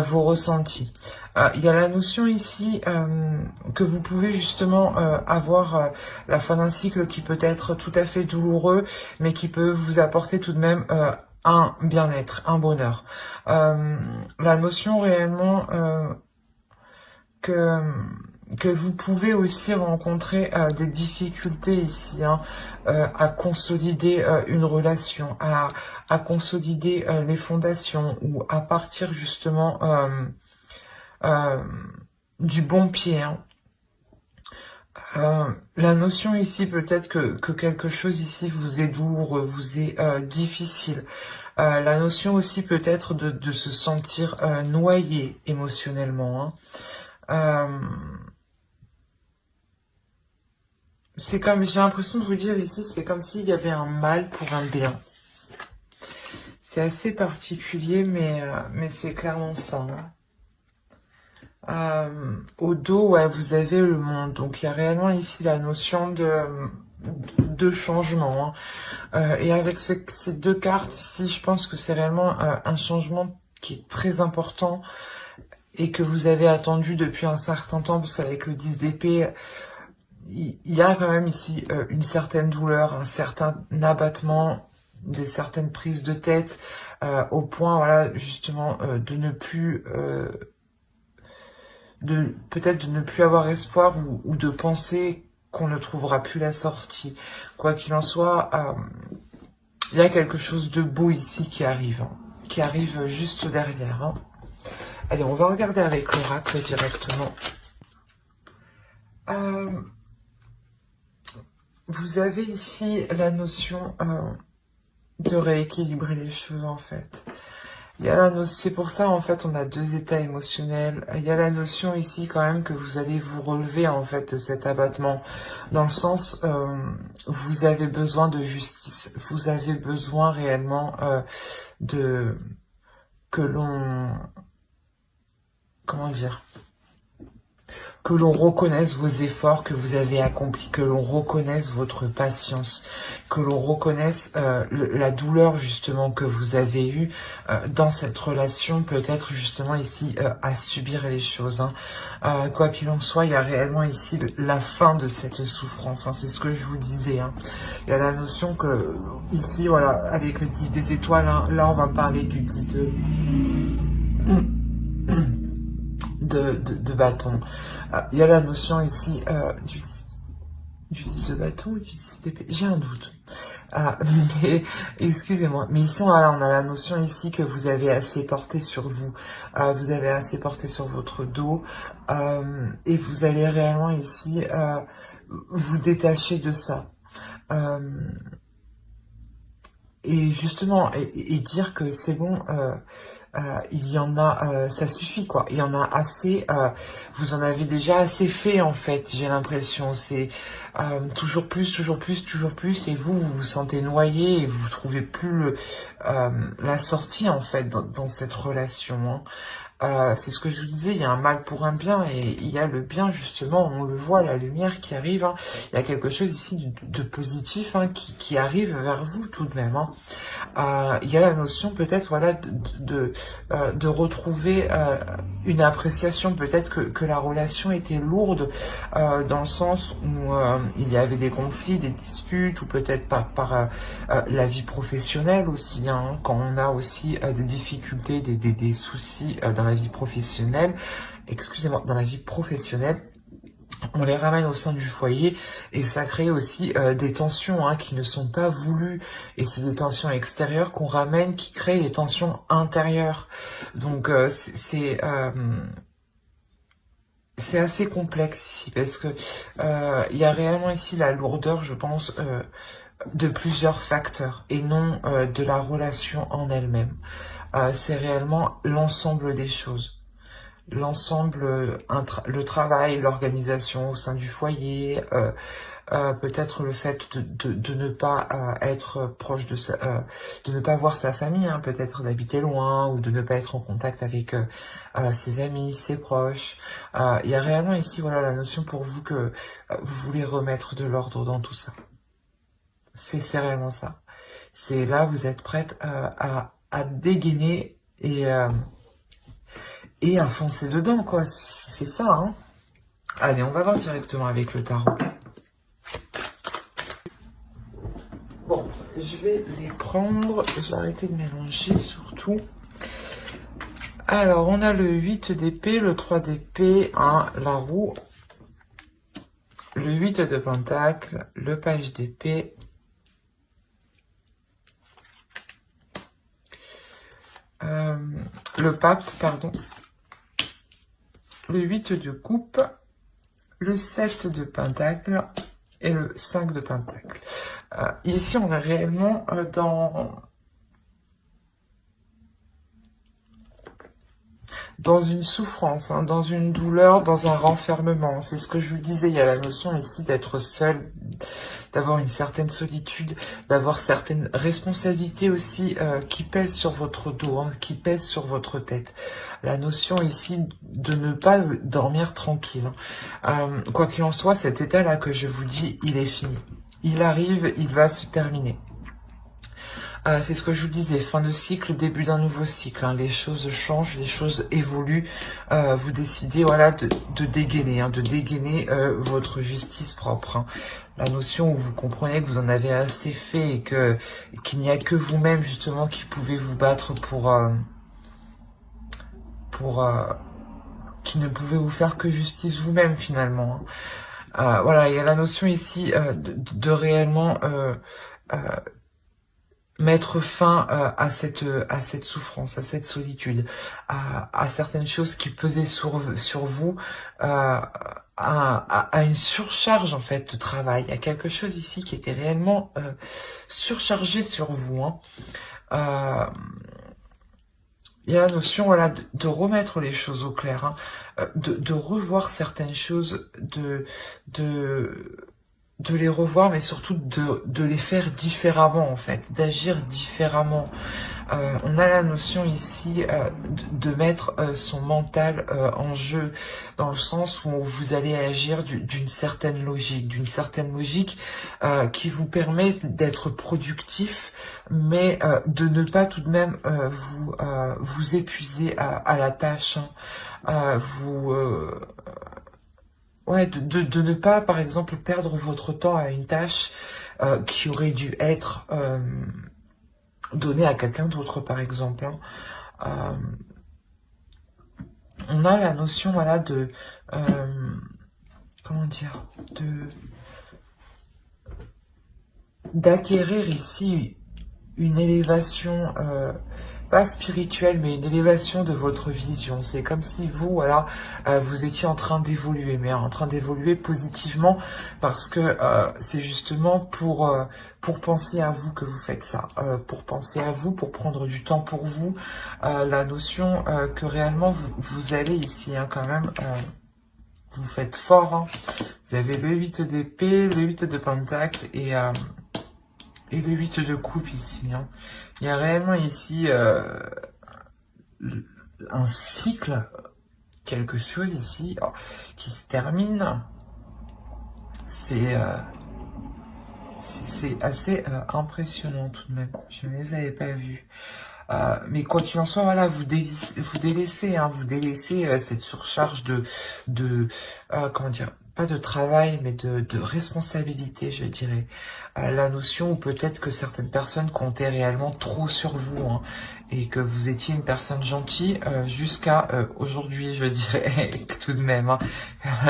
vos ressentis. Il y a la notion ici que vous pouvez justement avoir la fin d'un cycle qui peut être tout à fait douloureux, mais qui peut vous apporter tout de même un bien-être, un bonheur. La notion réellement que vous pouvez aussi rencontrer des difficultés ici à consolider une relation, à consolider les fondations ou à partir justement euh, du bon pied. La notion ici peut-être que quelque chose ici vous est douloureux, vous est difficile. La notion aussi peut-être de se sentir noyé émotionnellement. C'est comme, j'ai l'impression de vous dire ici, c'est comme s'il y avait un mal pour un bien. C'est assez particulier, mais c'est clairement ça. Au dos, ouais, vous avez le monde. Donc, il y a réellement ici la notion de changement. Et avec ces deux cartes ici, je pense que c'est réellement un changement qui est très important et que vous avez attendu depuis un certain temps, parce qu'avec le 10 d'épée, il y a quand même ici une certaine douleur, un certain abattement, des certaines prises de tête, au point, voilà, justement, de ne plus, peut-être de ne plus avoir espoir ou de penser qu'on ne trouvera plus la sortie. Quoi qu'il en soit, il y a quelque chose de beau ici qui arrive juste derrière. Allez, on va regarder avec l'oracle directement. Vous avez ici la notion de rééquilibrer les choses en fait. C'est pour ça en fait on a deux états émotionnels. Il y a la notion ici quand même que vous allez vous relever en fait de cet abattement. Dans le sens, vous avez besoin de justice. Vous avez besoin réellement que l'on... Comment dire, que l'on reconnaisse vos efforts que vous avez accomplis, que l'on reconnaisse votre patience, que l'on reconnaisse la douleur justement que vous avez eue dans cette relation, peut-être justement ici à subir les choses. Quoi qu'il en soit, il y a réellement ici la fin de cette souffrance, c'est ce que je vous disais. Il y a la notion que ici, voilà, avec le 10 des étoiles, là on va parler du 10 de bâton. Il y a la notion ici du 10 de bâton ou du 10 d'épée. J'ai un doute. Mais excusez-moi. Mais ici, voilà, on a la notion ici que vous avez assez porté sur vous. Vous avez assez porté sur votre dos. Et vous allez réellement ici vous détacher de ça. Et justement, et dire que c'est bon, il y en a, ça suffit quoi. Il y en a assez, vous en avez déjà assez fait en fait, j'ai l'impression. C'est toujours plus, toujours plus, toujours plus, et vous vous sentez noyé et vous trouvez plus la sortie en fait dans cette relation. C'est ce que je vous disais, il y a un mal pour un bien et il y a le bien justement, on le voit, la lumière qui arrive. Il y a quelque chose ici de positif qui arrive vers vous tout de même. Il y a la notion peut-être voilà de retrouver une appréciation, peut-être que la relation était lourde dans le sens où il y avait des conflits, des disputes, ou peut-être par la vie professionnelle aussi, quand on a aussi des difficultés, des soucis dans la vie professionnelle, excusez-moi, dans la vie professionnelle, on les ramène au sein du foyer et ça crée aussi des tensions qui ne sont pas voulues, et c'est des tensions extérieures qu'on ramène qui créent des tensions intérieures. Donc c'est assez complexe ici parce que il y a réellement ici la lourdeur, je pense, de plusieurs facteurs et non de la relation en elle-même. C'est réellement l'ensemble des choses. L'ensemble, le travail, l'organisation au sein du foyer, peut-être le fait de ne pas être proche de ne pas voir sa famille, peut-être d'habiter loin ou de ne pas être en contact avec ses amis, ses proches. Il y a réellement ici voilà la notion pour vous que vous voulez remettre de l'ordre dans tout ça. C'est réellement ça. C'est là vous êtes prête à dégainer et à foncer dedans, quoi. C'est ça, hein. Allez, on va voir directement avec le tarot. Bon, je vais les prendre. Je vais arrêter de mélanger, surtout. Alors, on a le 8 d'épée, le 3 d'épée, hein, la roue, le 8 de pentacle, le page d'épée, le pape, pardon, le 8 de coupe, le 7 de pentacle et le 5 de pentacle. Ici, on est réellement dans une souffrance, hein, dans une douleur, dans un renfermement. C'est ce que je vous disais, il y a la notion ici d'être seul, d'avoir une certaine solitude, d'avoir certaines responsabilités aussi qui pèsent sur votre dos, hein, qui pèsent sur votre tête. La notion ici de ne pas dormir tranquille. Quoi qu'il en soit, cet état-là que je vous dis, il est fini. Il arrive, il va se terminer. C'est ce que je vous disais, fin de cycle, début d'un nouveau cycle. Hein. Les choses changent, les choses évoluent. Vous décidez, voilà, de dégainer, hein, votre justice propre. Hein. La notion où vous comprenez que vous en avez assez fait et qu'il n'y a que vous-même justement qui pouvez vous battre qui ne pouvez vous faire que justice vous-même finalement. Hein. Voilà, il y a la notion ici de réellement mettre fin à cette souffrance, à cette solitude, à certaines choses qui pesaient sur vous, à une surcharge en fait de travail. Il y a quelque chose ici qui était réellement surchargé sur vous. Hein. Il y a la notion, voilà, de remettre les choses au clair, hein, de revoir certaines choses, de les revoir, mais surtout de les faire différemment, en fait, d'agir différemment. On a la notion ici de mettre son mental en jeu, dans le sens où vous allez agir d'une certaine logique, qui vous permet d'être productif, mais de ne pas tout de même vous épuiser à la tâche, hein. Ouais, de ne pas, par exemple, perdre votre temps à une tâche qui aurait dû être donnée à quelqu'un d'autre, par exemple. Hein. On a la notion, voilà, comment dire, d'acquérir ici une élévation, pas spirituelle, mais une élévation de votre vision. C'est comme si vous, voilà, vous étiez en train d'évoluer, mais en train d'évoluer positivement, parce que c'est justement pour penser à vous que vous faites ça, pour penser à vous, pour prendre du temps pour vous, la notion que réellement vous allez ici, hein, quand même, vous faites fort, hein. Vous avez le 8 d'épée, le 8 de pentacle et le 8 de coupe ici. Hein. Il y a réellement ici un cycle, quelque chose ici qui se termine. C'est assez impressionnant tout de même. Je ne les avais pas vus. Mais quoi qu'il en soit, voilà, vous délaissez, hein, cette surcharge comment dire, pas de travail, mais de responsabilité, je dirais. La notion où peut-être que certaines personnes comptaient réellement trop sur vous, hein, et que vous étiez une personne gentille jusqu'à aujourd'hui, je dirais, tout de même. Hein.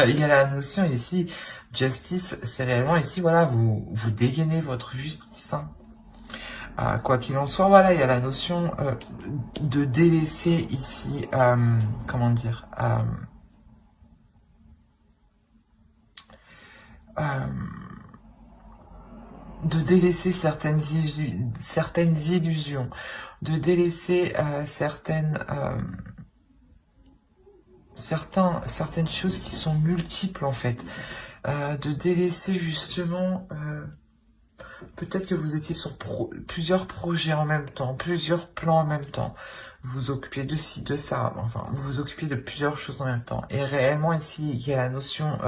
Il y a la notion ici, justice, c'est réellement ici, voilà, vous dégainez votre justice, hein. Quoi qu'il en soit, voilà, il y a la notion de délaisser ici, comment dire, de délaisser certaines illusions, de délaisser certaines choses qui sont multiples en fait, de délaisser justement... peut-être que vous étiez sur plusieurs projets en même temps, plusieurs plans en même temps. Vous vous occupez de ci, de ça, enfin, vous vous occupez de plusieurs choses en même temps. Et réellement, ici, il y a la notion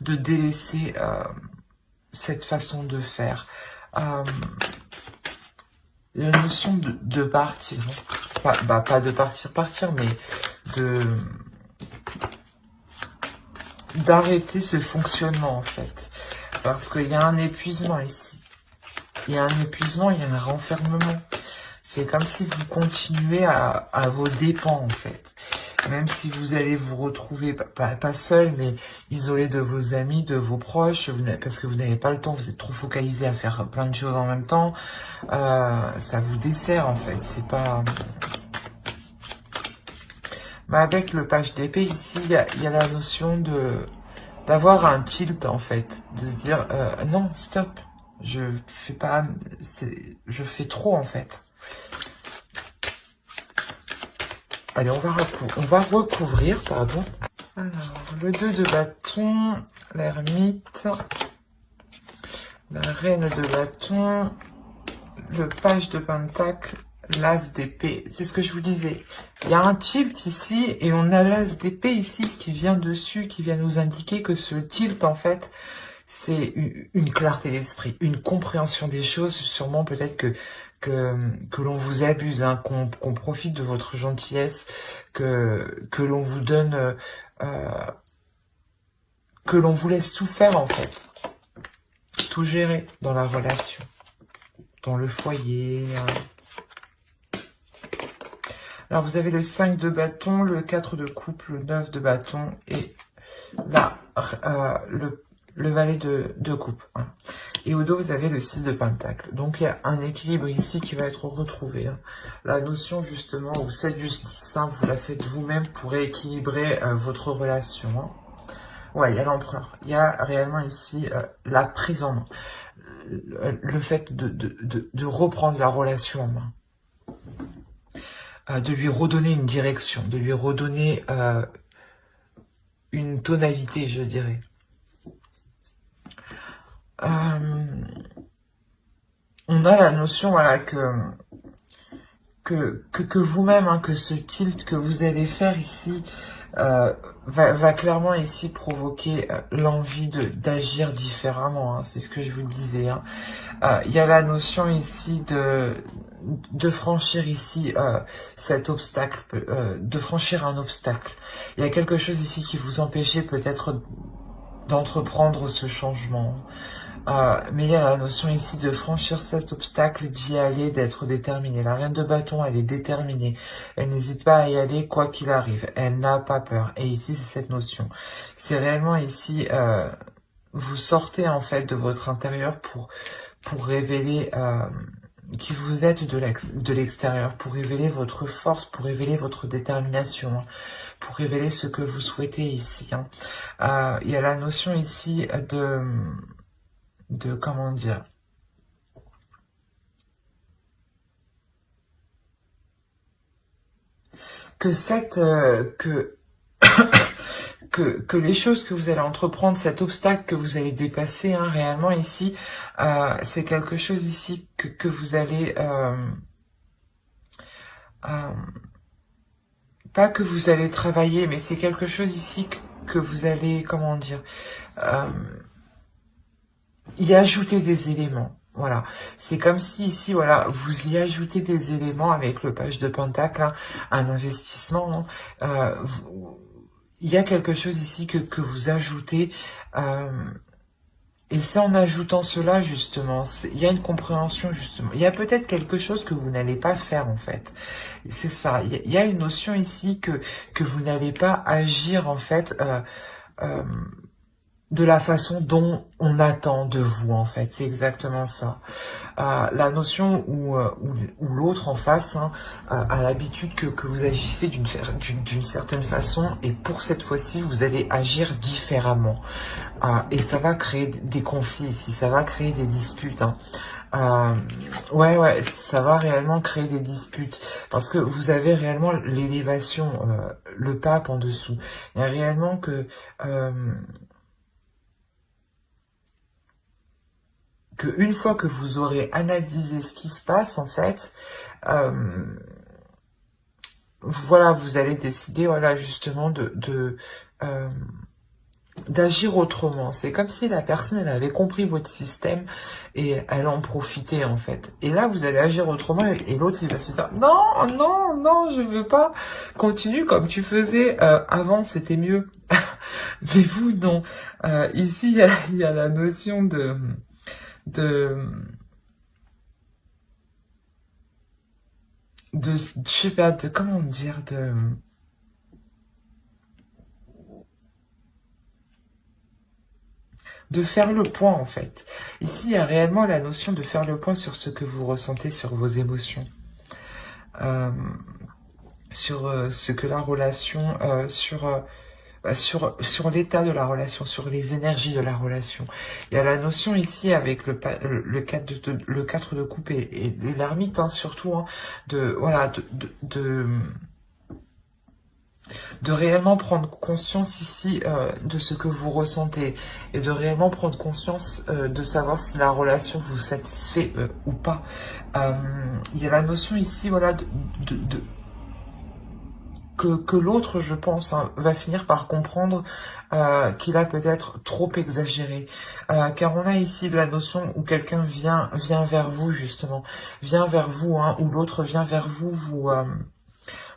de délaisser cette façon de faire. La notion de partir. pas de partir, mais d'arrêter ce fonctionnement, en fait. Parce qu'il y a un épuisement ici. Il y a un épuisement, il y a un renfermement. C'est comme si vous continuez à vos dépens, en fait. Même si vous allez vous retrouver, pas seul, mais isolé de vos amis, de vos proches, parce que vous n'avez pas le temps, vous êtes trop focalisé à faire plein de choses en même temps, ça vous dessert, en fait. C'est pas... Mais avec le page d'épée, ici, il y a la notion d'avoir un tilt, en fait. De se dire, non, stop, je fais pas... Je fais trop, en fait. Allez, on va recouvrir, pardon. Alors, le 2 de bâton, l'ermite, la reine de bâton, le page de pentacle, l'as d'épée. C'est ce que je vous disais. Il y a un tilt ici et on a l'as d'épée ici qui vient dessus, qui vient nous indiquer que ce tilt, en fait, c'est une clarté d'esprit, une compréhension des choses. Sûrement peut-être que l'on vous abuse, hein, qu'on profite de votre gentillesse, que l'on vous donne, que l'on vous laisse tout faire, en fait, tout gérer dans la relation, dans le foyer. Alors vous avez le 5 de bâton, le 4 de coupe, le 9 de bâton et là le valet de coupe. Hein. Et au dos, vous avez le 6 de pentacle. Donc, il y a un équilibre ici qui va être retrouvé. Hein. La notion, justement, où cette justice, hein, vous la faites vous-même pour équilibrer votre relation. Hein. Ouais, il y a l'empereur. Il y a réellement ici la prise en main. Le fait de reprendre la relation en main. De lui redonner une direction, de lui redonner une tonalité, je dirais. On a la notion, voilà, que vous-même, hein, que ce tilt que vous allez faire ici va clairement ici provoquer l'envie d'agir différemment. Hein, c'est ce que je vous disais. Hein. Il y a la notion ici de franchir ici cet obstacle, de franchir un obstacle. Il y a quelque chose ici qui vous empêchait peut-être d'entreprendre ce changement. Mais il y a la notion ici de franchir cet obstacle, d'y aller, d'être déterminée. La reine de bâton, elle est déterminée. Elle n'hésite pas à y aller quoi qu'il arrive. Elle n'a pas peur. Et ici, c'est cette notion. C'est réellement ici, vous sortez en fait de votre intérieur pour révéler qui vous êtes de l'extérieur, pour révéler votre force, pour révéler votre détermination, hein, pour révéler ce que vous souhaitez ici. Hein. Il y a la notion ici de comment dire, que que les choses que vous allez entreprendre, cet obstacle que vous allez dépasser, hein, réellement ici, c'est quelque chose ici que vous allez pas que vous allez travailler, mais c'est quelque chose ici que vous allez, comment dire, y ajouter des éléments. Voilà, c'est comme si ici, voilà, vous y ajoutez des éléments avec le page de pentacle, hein, un investissement. Hein, il y a quelque chose ici que vous ajoutez. Et c'est en ajoutant cela, justement, il y a une compréhension, justement. Il y a peut-être quelque chose que vous n'allez pas faire, en fait. C'est ça. Il y a une notion ici que vous n'allez pas agir, en fait, de la façon dont on attend de vous, en fait. C'est exactement ça. La notion où l'autre en face, hein, a l'habitude que vous agissez d'une certaine façon, et pour cette fois-ci, vous allez agir différemment. Et ça va créer des conflits ici, ça va créer des disputes. Hein. Ouais, ça va réellement créer des disputes. Parce que vous avez réellement l'élévation, le pape en dessous. Il y a réellement que une fois que vous aurez analysé ce qui se passe, en fait, voilà, vous allez décider, voilà, justement, d'agir autrement. C'est comme si la personne, elle avait compris votre système et elle en profitait en fait. Et là, vous allez agir autrement et l'autre, il va se dire, non, non, non, je veux pas. Continue comme tu faisais avant, c'était mieux. Mais vous, non. Ici, il y a la notion de, je sais pas, comment dire, de faire le point en fait. Ici, il y a réellement la notion de faire le point sur ce que vous ressentez, sur vos émotions, euh, sur ce que la relation, sur l'état de la relation, sur les énergies de la relation. Il y a la notion ici avec le 4 le 4 de coupe et l'ermite, hein, surtout, hein, de, voilà, de réellement prendre conscience ici de ce que vous ressentez et de réellement prendre conscience de savoir si la relation vous satisfait ou pas. Il y a la notion ici, voilà, que l'autre, je pense, hein, va finir par comprendre qu'il a peut-être trop exagéré. Car on a ici la notion où quelqu'un vient vers vous, justement. Vient vers vous, hein, ou l'autre vient vers vous,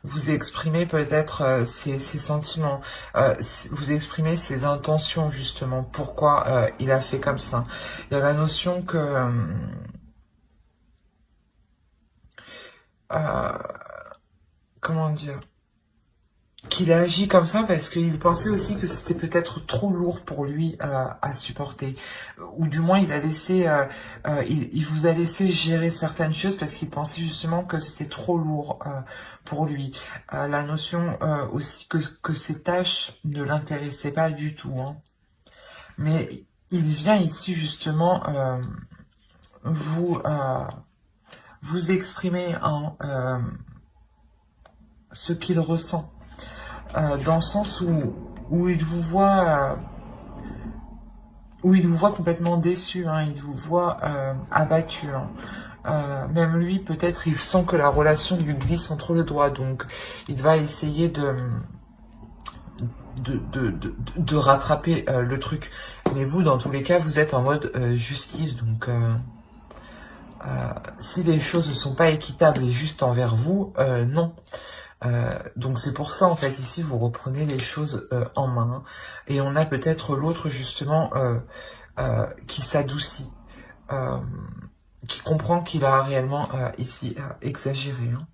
vous exprimez peut-être ses sentiments, vous exprimez ses intentions, justement. Pourquoi il a fait comme ça. Il y a la notion que... comment dire, qu'il a agi comme ça parce qu'il pensait aussi que c'était peut-être trop lourd pour lui à supporter. Ou du moins, il a laissé, il vous a laissé gérer certaines choses parce qu'il pensait justement que c'était trop lourd pour lui. La notion aussi que ces tâches ne l'intéressaient pas du tout. Hein. Mais il vient ici justement vous, vous exprimer en ce qu'il ressent. Dans le sens où il vous voit complètement déçu, hein, il vous voit abattu. Hein. Même lui, peut-être, il sent que la relation lui glisse entre les doigts, donc il va essayer de rattraper le truc. Mais vous, dans tous les cas, vous êtes en mode justice, donc si les choses ne sont pas équitables et justes envers vous, non. Donc c'est pour ça en fait ici vous reprenez les choses en main et on a peut-être l'autre justement qui s'adoucit, euh, qui comprend qu'il a réellement ici exagéré. Hein.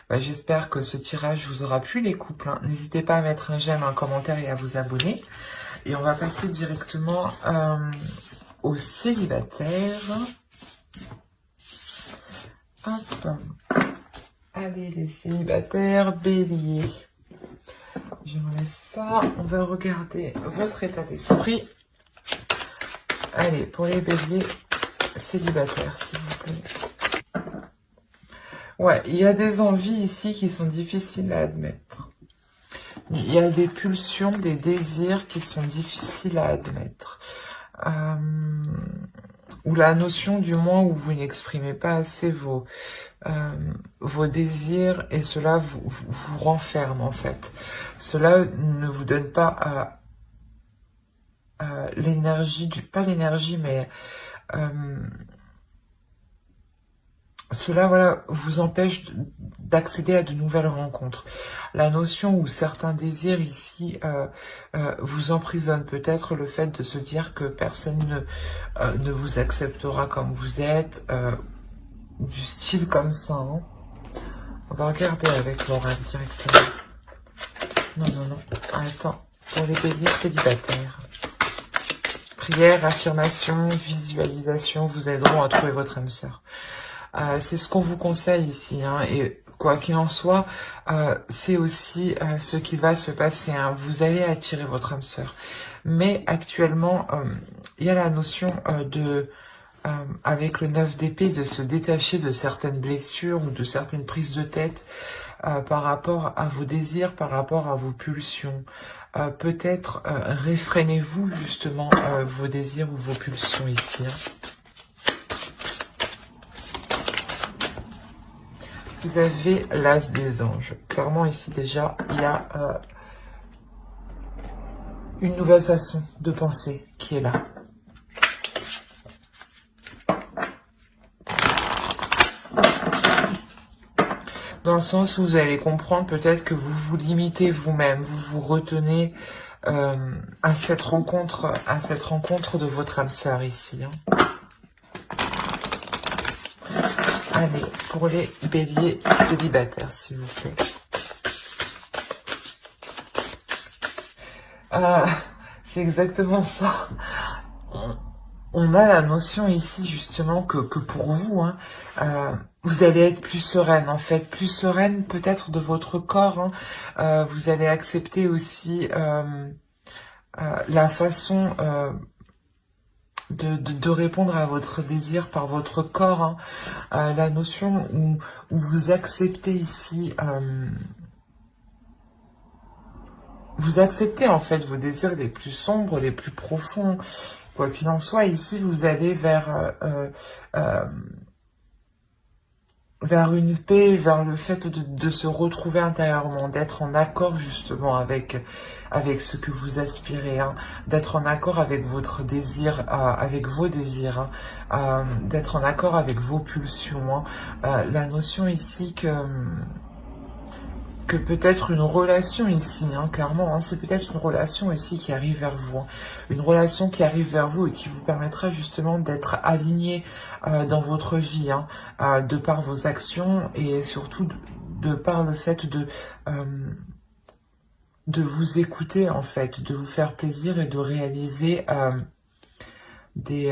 Bah, j'espère que ce tirage vous aura plu les couples. Hein. N'hésitez pas à mettre un j'aime, un commentaire et à vous abonner. Et on va passer directement aux célibataires. Hop. Allez les célibataires, bélier. J'enlève ça. On va regarder votre état d'esprit. Allez, pour les béliers célibataires, s'il vous plaît. Ouais, il y a des envies ici qui sont difficiles à admettre. Il y a des pulsions, des désirs qui sont difficiles à admettre. Ou la notion du moins où vous n'exprimez pas assez vos désirs et cela vous renferme en fait. Cela ne vous donne pas l'énergie, pas l'énergie mais cela voilà, vous empêche d'accéder à de nouvelles rencontres. La notion où certains désirs ici vous emprisonnent, peut-être le fait de se dire que personne ne vous acceptera comme vous êtes, du style comme ça. Hein. On va regarder avec Laura directement. Non, non, non. Attends, pour les béliers célibataires. Prière, affirmation, visualisation vous aideront à trouver votre âme sœur. C'est ce qu'on vous conseille ici, hein, et quoi qu'il en soit, c'est aussi ce qui va se passer. Hein. Vous allez attirer votre âme sœur. Mais actuellement, il y a la notion avec le 9 d'épée, de se détacher de certaines blessures ou de certaines prises de tête par rapport à vos désirs, par rapport à vos pulsions. Peut-être réfrénez-vous justement vos désirs ou vos pulsions ici. Hein. Vous avez l'as des anges. Clairement, ici, déjà, il y a une nouvelle façon de penser qui est là. Dans le sens où vous allez comprendre peut-être que vous vous limitez vous-même, vous vous retenez à cette rencontre de votre âme sœur ici. Allez, pour les béliers célibataires, s'il vous plaît. C'est exactement ça. On a la notion ici justement que pour vous, vous allez être plus sereine en fait, plus sereine peut-être de votre corps. Vous allez accepter aussi la façon de répondre à votre désir par votre corps. La notion où vous acceptez ici... vous acceptez en fait vos désirs les plus sombres, les plus profonds. Quoi qu'il en soit, ici vous allez vers une paix, vers le fait de se retrouver intérieurement, d'être en accord justement avec ce que vous aspirez, d'être en accord avec votre désir, avec vos désirs, d'être en accord avec vos pulsions. La notion ici que peut-être une relation ici, clairement, c'est peut-être une relation ici qui arrive vers vous, une relation qui arrive vers vous et qui vous permettra justement d'être aligné dans votre vie, de par vos actions et surtout de par le fait de vous écouter en fait, de vous faire plaisir et de réaliser des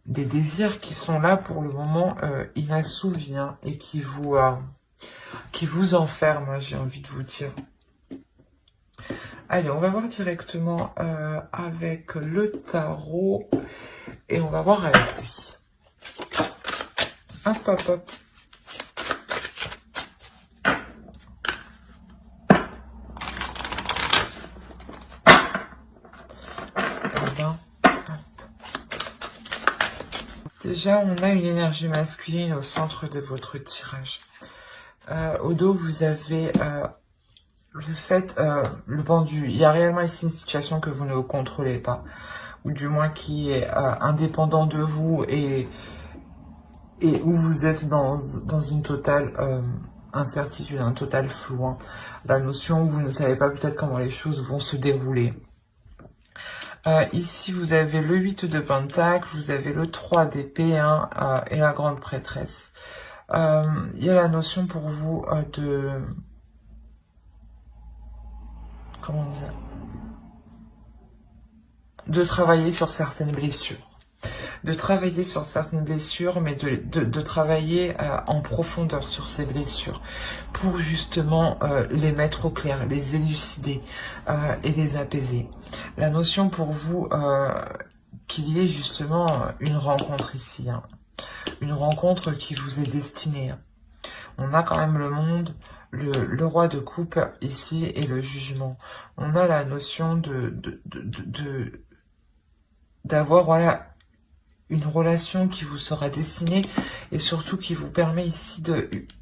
désirs qui sont là pour le moment inassouvis et qui vous enferme, j'ai envie de vous dire. Allez, on va voir directement avec le tarot et on va voir avec lui. Hop, hop, hop. Déjà, on a une énergie masculine au centre de votre tirage. Au dos, vous avez le pendu. Il y a réellement ici une situation que vous ne contrôlez pas, ou du moins qui est indépendant de vous et où vous êtes dans une totale incertitude, un total flou. La notion où vous ne savez pas peut-être comment les choses vont se dérouler. Ici, vous avez le 8 de Pentacle, vous avez le 3 d'épée et la grande prêtresse. Il y a la notion pour vous comment dire, de travailler sur certaines blessures. De travailler sur certaines blessures, mais de travailler en profondeur sur ces blessures pour justement les mettre au clair, les élucider et les apaiser. La notion pour vous qu'il y ait justement une rencontre ici, une rencontre qui vous est destinée. On a quand même le monde, le roi de coupe ici et le jugement. On a la notion d'avoir voilà une relation qui vous sera destinée et surtout qui vous permet ici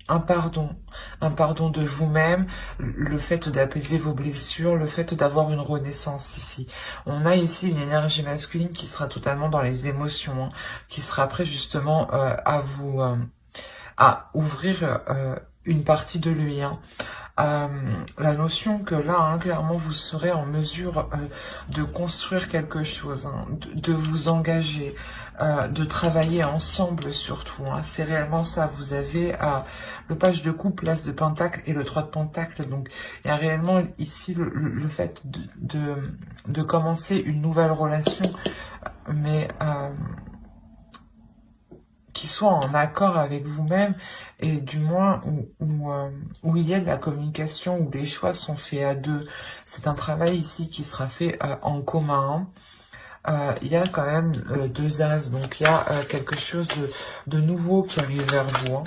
un pardon de vous-même, le fait d'apaiser vos blessures, le fait d'avoir une renaissance ici. On a ici une énergie masculine qui sera totalement dans les émotions, qui sera prêt justement à ouvrir une partie de lui. La notion que là, clairement, vous serez en mesure de construire quelque chose, de vous engager, de travailler ensemble surtout. C'est réellement ça. Vous avez le page de coupe, l'as de pentacle et le 3 de pentacle. Donc, il y a réellement ici le fait de commencer une nouvelle relation, mais qui soit en accord avec vous-même et du moins où il y a de la communication, où les choix sont faits à deux. C'est un travail ici qui sera fait en commun. Il y a quand même deux as, donc il y a quelque chose de nouveau qui arrive vers vous.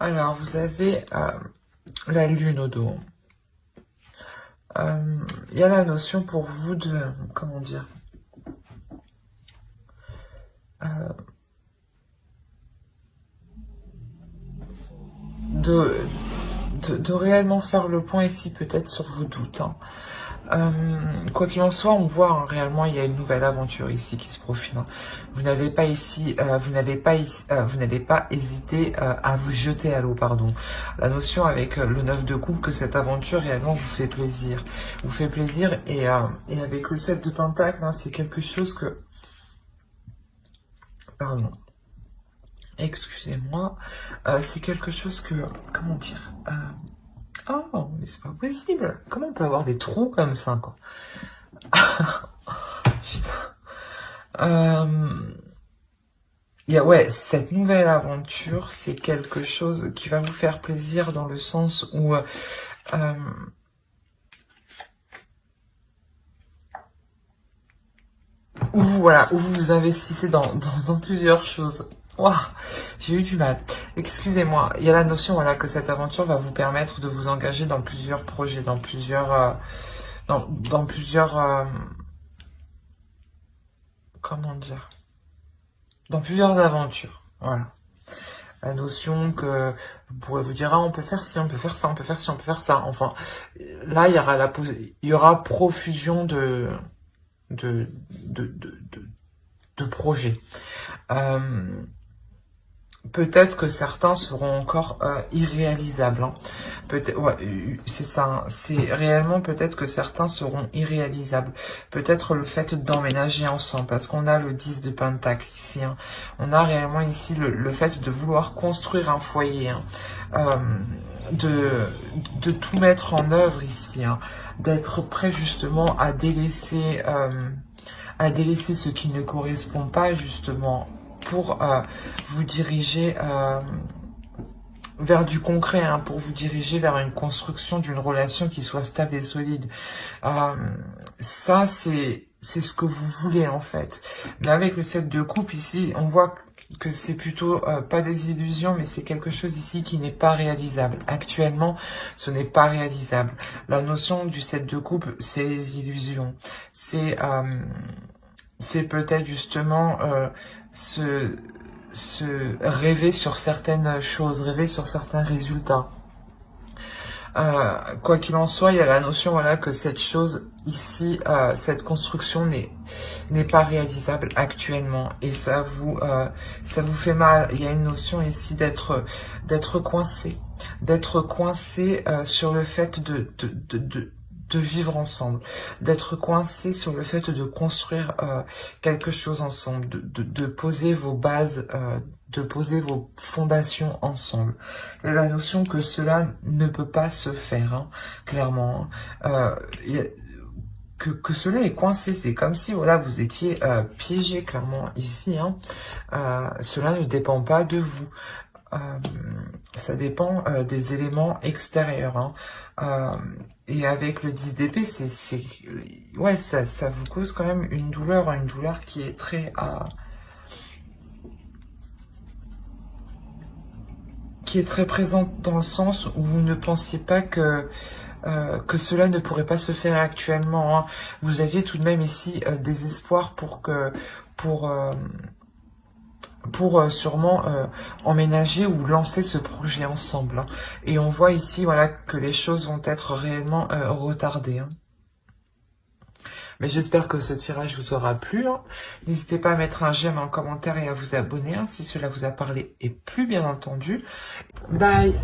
Alors, vous avez la lune au dos. Il y a la notion pour vous de, comment dire, de réellement faire le point ici peut-être sur vos doutes. Quoi qu'il en soit, on voit hein, réellement il y a une nouvelle aventure ici qui se profile. Hein. Vous n'allez pas ici, vous n'allez pas hésiter à vous jeter à l'eau, pardon. La notion avec le 9 de coupe que cette aventure réellement vous fait plaisir et avec le 7 de pentacle, hein, c'est quelque chose que, pardon, excusez-moi, c'est quelque chose que, comment dire, oh mais c'est pas possible. Comment on peut avoir des trous comme ça quoi? Ouais, cette nouvelle aventure, c'est quelque chose qui va vous faire plaisir dans le sens où vous investissez dans plusieurs choses. Waouh, j'ai eu du mal. Excusez-moi. Il y a la notion voilà que cette aventure va vous permettre de vous engager dans plusieurs projets, dans plusieurs comment dire, dans plusieurs aventures. Voilà. La notion que vous pourrez vous dire ah on peut faire ci, on peut faire ça, on peut faire ci, on peut faire ça. Enfin, là il y aura profusion de de de, de projets. Peut-être que certains seront encore irréalisables. Hein. Peut-être, ouais, c'est ça. Hein. C'est réellement peut-être que certains seront irréalisables. Peut-être le fait d'emménager ensemble, parce qu'on a le 10 de Pentacle ici. Hein. On a réellement ici le fait de vouloir construire un foyer, hein. De tout mettre en œuvre ici, hein. D'être prêt justement à délaisser ce qui ne correspond pas justement pour vous diriger vers du concret, hein, pour vous diriger vers une construction d'une relation qui soit stable et solide. Ça, c'est ce que vous voulez en fait. Mais avec le 7 de coupe ici, on voit que c'est plutôt pas des illusions, mais c'est quelque chose ici qui n'est pas réalisable. Actuellement, ce n'est pas réalisable. La notion du 7 de coupe, c'est les illusions. C'est peut-être justement se rêver sur certaines choses, rêver sur certains résultats. Quoi qu'il en soit, il y a la notion voilà que cette chose ici, cette construction n'est pas réalisable actuellement et ça vous fait mal. Il y a une notion ici d'être coincé sur le fait de vivre ensemble, d'être coincé sur le fait de construire quelque chose ensemble, de poser vos bases, de poser vos fondations ensemble. Et la notion que cela ne peut pas se faire, hein, clairement. Que cela est coincé, c'est comme si voilà vous étiez piégé clairement ici. Hein. Cela ne dépend pas de vous. Ça dépend des éléments extérieurs. Hein. Et avec le 10 d'épée, ouais, ça vous cause quand même une douleur qui est très présente dans le sens où vous ne pensiez pas que cela ne pourrait pas se faire actuellement. Hein. Vous aviez tout de même ici des espoirs pour sûrement emménager ou lancer ce projet ensemble. Hein. Et on voit ici voilà que les choses vont être réellement retardées. Hein. Mais j'espère que ce tirage vous aura plu. Hein. N'hésitez pas à mettre un j'aime, un commentaire et à vous abonner hein, si cela vous a parlé et plus bien entendu. Bye!